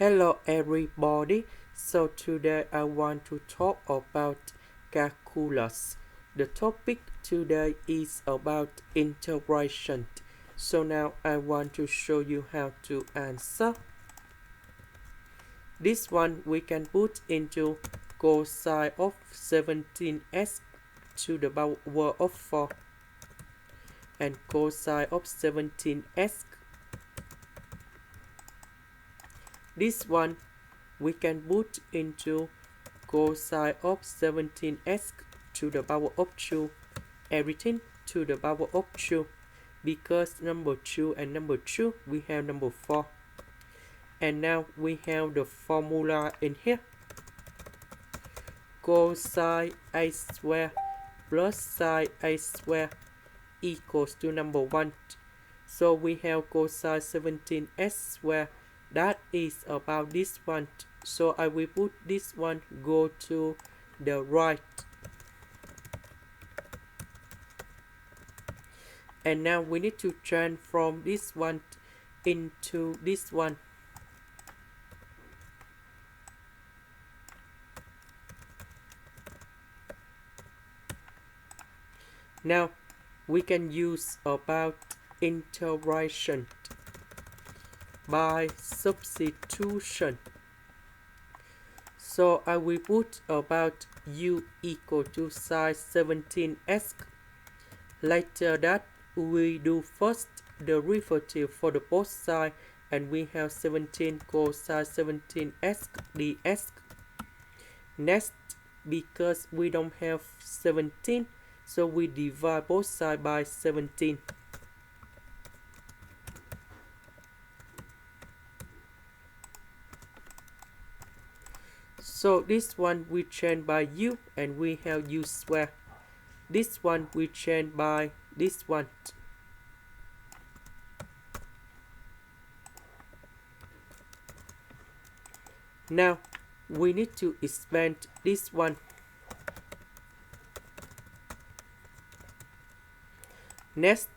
Hello everybody, so today I want to talk about calculus. The topic today is about integration. So now I want to show you how to answer. This one we can put into cosine of 17x to the power of 4 and cosine of 17x. This one we can put into cosine of 17x to the power of 2, everything to the power of 2, because number 2 and number 2 we have number 4. And now we have the formula in here. Cosine a square plus sine a square equals to number 1. So we have cosine 17x square. That is about this one. So I will put this one go to the right. And now we need to transform this one into this one. Now we can use about integration by substitution. So I will put about u equal to sine 17x. Later that we do first the derivative for the both side, and we have 17 cosine 17x dx. Next, because we don't have 17, so we divide both sides by 17. So this one we change by u and we have u square. This one we change by this one. Now we need to expand this one. Next,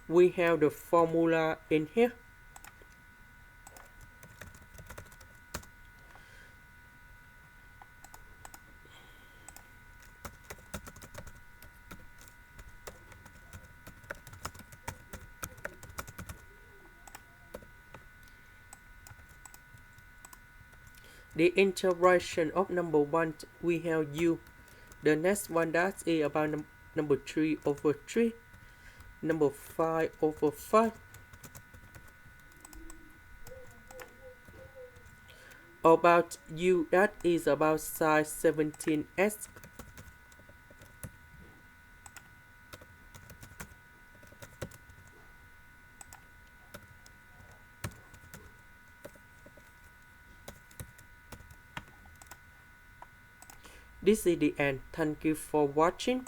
we have the formula in here. The integration of number 1, we have u. The next one, that is about number 3 over 3. Number 5 over 5. About u, that is about sine 17x. This is the end. Thank you for watching.